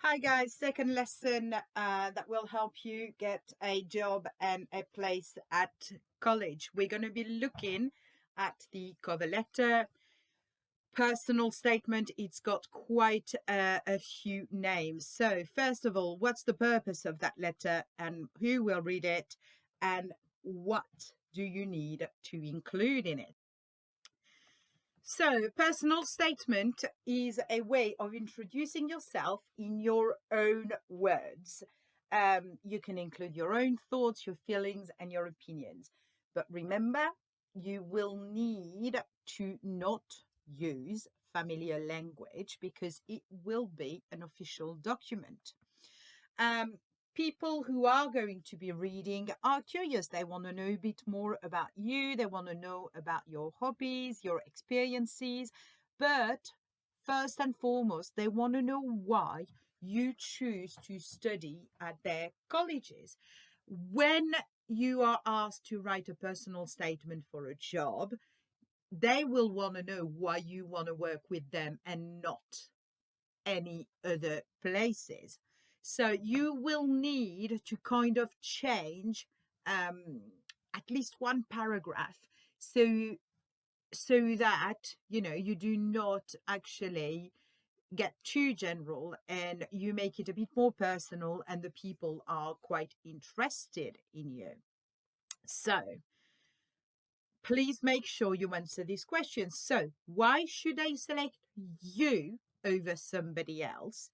Hi guys, second lesson that will help you get a job and a place at college. We're going to be looking at the cover letter, personal statement. It's got quite a few names. So first of all, what's the purpose of that letter and who will read it and what do you need to include in it? So, personal statement is a way of introducing yourself in your own words. You can include your own thoughts, your feelings, and your opinions. But remember, you will need to not use familiar language because it will be an official document. Um, People who are going to be reading are curious. They want to know a bit more about you. They want to know about your hobbies, your experiences. But first and foremost, they want to know why you choose to study at their colleges. When you are asked to write a personal statement for a job, they will want to know why you want to work with them and not any other places. So you will need to kind of change at least one paragraph so that you do not actually get too general and you make it a bit more personal and the people are quite interested in you. So please make sure you answer these questions. So why should I select you over somebody else?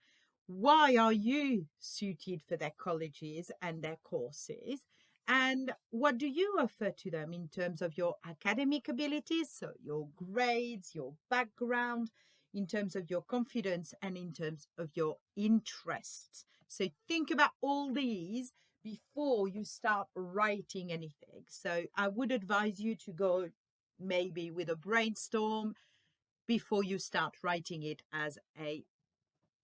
Why are you suited for their colleges and their courses? And what do you offer to them in terms of your academic abilities, so your grades, your background, in terms of your confidence, and in terms of your interests? So think about all these before you start writing anything. So I would advise you to go maybe with a brainstorm before you start writing it as a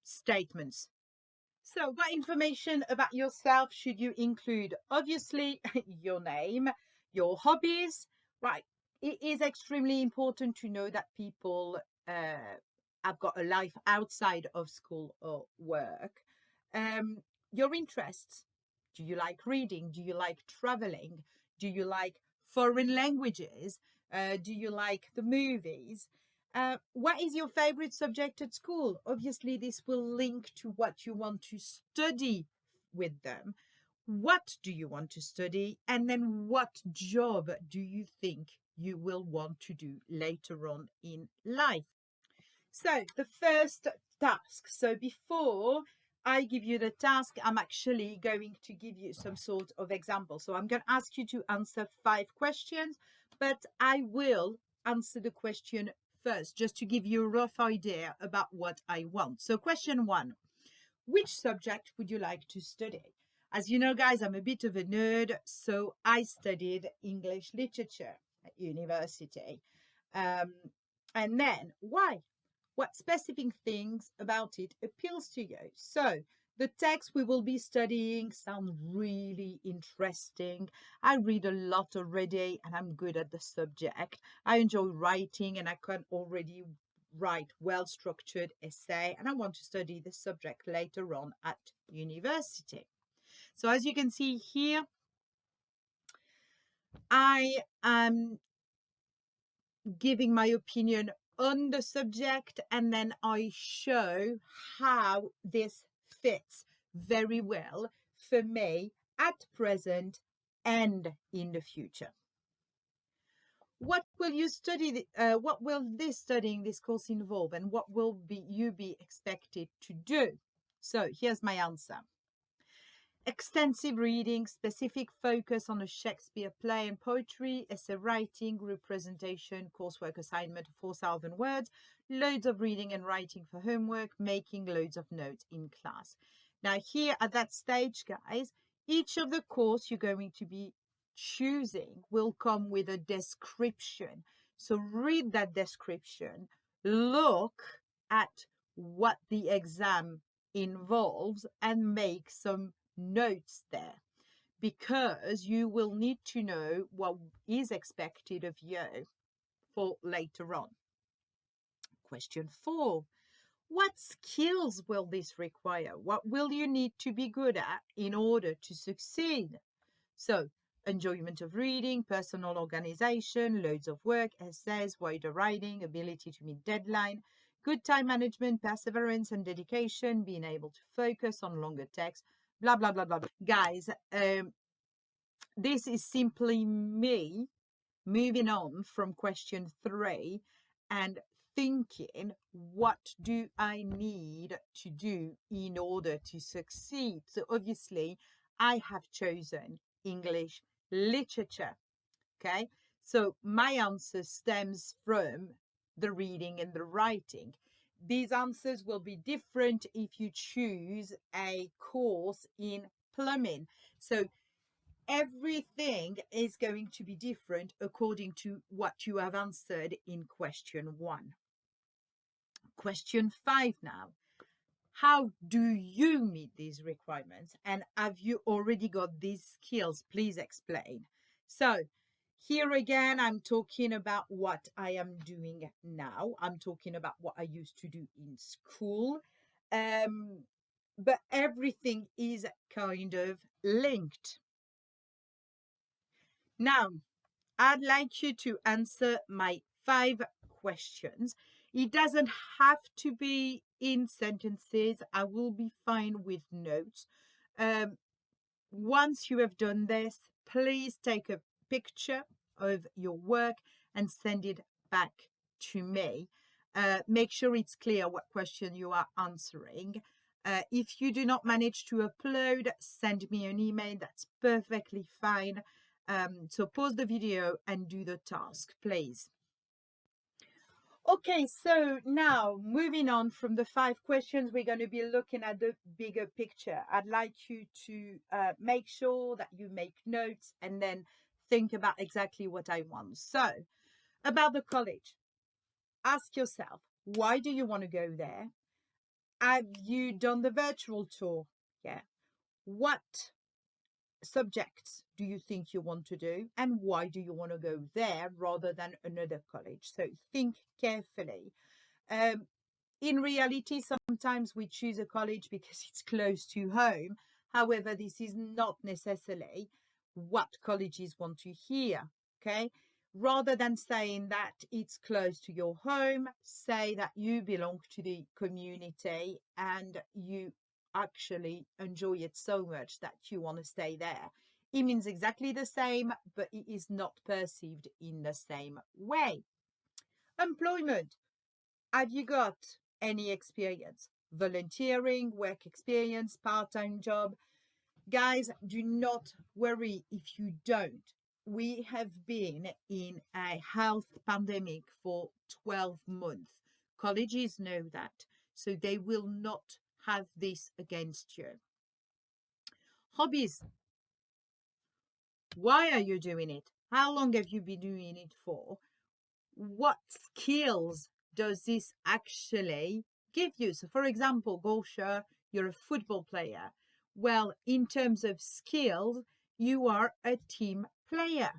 statement. So, what information about yourself should you include? Obviously, your name, your hobbies, right? It is extremely important to know that people have got a life outside of school or work. Um, your interests. Do you like reading? Do you like traveling? Do you like foreign languages? Do you like the movies? What is your favorite subject at school? Obviously, this will link to what you want to study with them. What do you want to study? And then what job do you think you will want to do later on in life? So, the first task. So, before I give you the task, I'm actually going to give you some sort of example. So, I'm going to ask you to answer 5 questions, but I will answer the question first just to give you a rough idea about what I want. So, question 1: which subject would you like to study? As you know, guys, I'm a bit of a nerd, so I studied English literature at university. Um, and then, why? What specific things about it appeals to you? So, the text we will be studying sounds really interesting. I read a lot already and I'm good at the subject. I enjoy writing and I can already write well-structured essay and I want to study the subject later on at university. So as you can see here, I am giving my opinion on the subject and then I show how this fits very well for me at present and in the future. What will you study? What will this course involve, and what will you be expected to do? So here's my answer. Extensive reading, specific focus on a Shakespeare play and poetry, essay writing, group presentation, coursework assignment of 4,000 words, loads of reading and writing for homework, making loads of notes in class. Now here at that stage, guys, each of the course you're going to be choosing will come with a description. So read that description, look at what the exam involves and make some notes there because you will need to know what is expected of you for later on. Question 4. What skills will this require? What will you need to be good at in order to succeed? So, enjoyment of reading, personal organization, loads of work, essays, wider writing, ability to meet deadline, good time management, perseverance and dedication, being able to focus on longer texts, blah, blah, blah, blah, blah. Guys, this is simply me moving on from question 3 and thinking, what do I need to do in order to succeed? So obviously, I have chosen English literature. Okay, so my answer stems from the reading and the writing. These answers will be different if you choose a course in plumbing. So everything is going to be different according to what you have answered in question 1. Question 5 now. How do you meet these requirements? And have you already got these skills? Please explain. So here again, I'm talking about what I am doing now. I'm talking about what I used to do in school. But everything is kind of linked. Now, I'd like you to answer my 5 questions. It doesn't have to be in sentences. I will be fine with notes. Once you have done this, please take a picture of your work and send it back to me. Make sure it's clear what question you are answering. If you do not manage to upload, send me an email. That's perfectly fine. So pause the video and do the task, please. Okay, so now moving on from the 5 questions, we're going to be looking at the bigger picture. I'd like you to make sure that you make notes and then think about exactly what I want. So, about the college, ask yourself, why do you want to go there? Have you done the virtual tour? Yeah. What subjects do you think you want to do, and why do you want to go there rather than another college? So think carefully. In reality, sometimes we choose a college because it's close to home. However, this is not necessarily what colleges want to hear. Okay, rather than saying that it's close to your home, say that you belong to the community and you actually enjoy it so much that you want to stay there. It means exactly the same, but it is not perceived in the same way. Employment. Have you got any experience? Volunteering, work experience, part-time job? Guys, do not worry if you don't. We have been in a health pandemic for 12 months. Colleges know that, so they will not have this against you. Hobbies. Why are you doing it? How long have you been doing it for? What skills does this actually give you? So, for example, Gosha, you're a football player. Well, in terms of skills, you are a team player.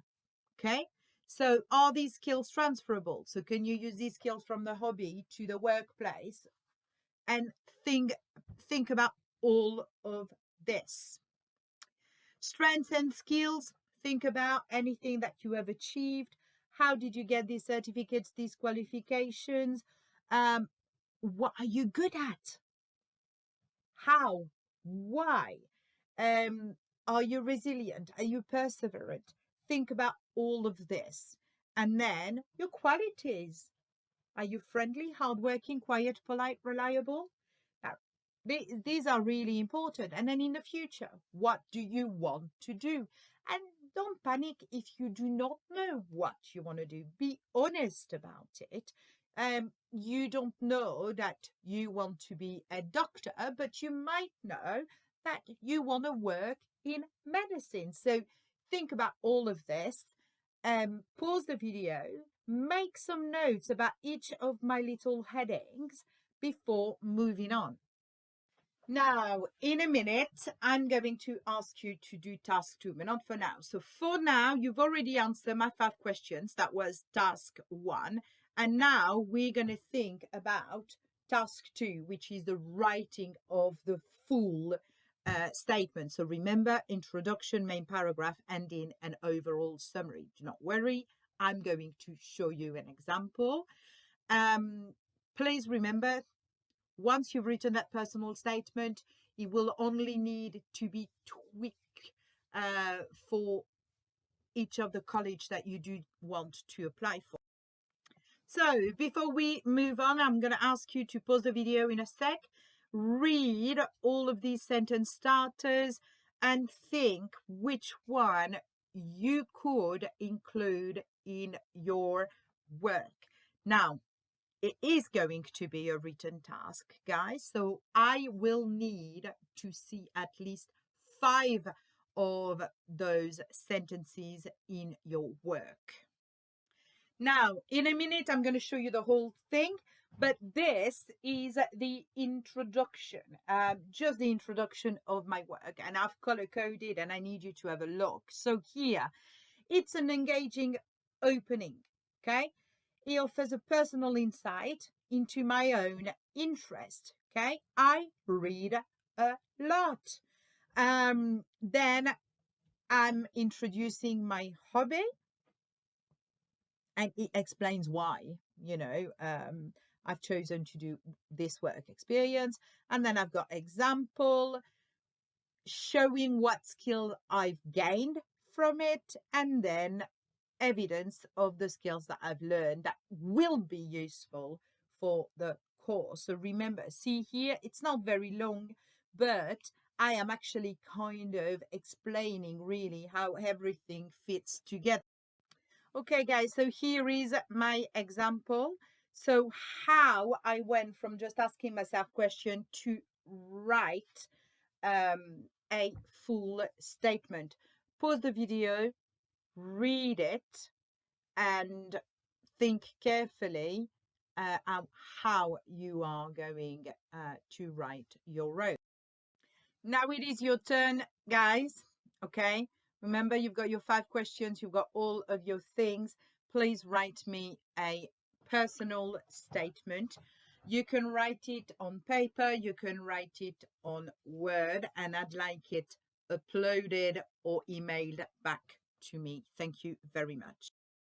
Okay. So, are these skills transferable? So, can you use these skills from the hobby to the workplace? And think about all of this. Strengths and skills. Think about anything that you have achieved. How did you get these certificates, these qualifications? What are you good at? How? Why? Are you resilient? Are you perseverant? Think about all of this. And then your qualities. Are you friendly, hardworking, quiet, polite, reliable? Now, these are really important. And then in the future, what do you want to do? And don't panic if you do not know what you want to do. Be honest about it. You don't know that you want to be a doctor, but you might know that you want to work in medicine. So think about all of this. Pause the video, make some notes about each of my little headings before moving on. Now, in a minute, I'm going to ask you to do task 2, but not for now. So for now, you've already answered my 5 questions. That was task 1. And now we're going to think about task 2, which is the writing of the full statement. So remember, introduction, main paragraph, ending, and overall summary. Do not worry, I'm going to show you an example. Please remember, once you've written that personal statement, it will only need to be tweaked for each of the college that you do want to apply for. So before we move on, I'm going to ask you to pause the video in a sec, read all of these sentence starters, and think which one you could include in your work. Now, it is going to be a written task, guys, so I will need to see at least 5 of those sentences in your work. Now, in a minute, I'm going to show you the whole thing, but this is the introduction, just the introduction of my work, and I've color-coded, and I need you to have a look. So here, it's an engaging opening, okay? It offers a personal insight into my own interest, okay? I read a lot. Then I'm introducing my hobby, and it explains why, I've chosen to do this work experience. And then I've got example showing what skill I've gained from it, and then evidence of the skills that I've learned that will be useful for the course. So remember, see here, it's not very long, but I am actually kind of explaining really how everything fits together. Okay, guys, so here is my example. So how I went from just asking myself question to write a full statement. Pause the video, read it, and think carefully how you are going to write your own. Now it is your turn, guys. Okay, remember, you've got your 5 questions, you've got all of your things. Please write me a personal statement. You can write it on paper, you can write it on Word, and I'd like it uploaded or emailed back to me. Thank you very much.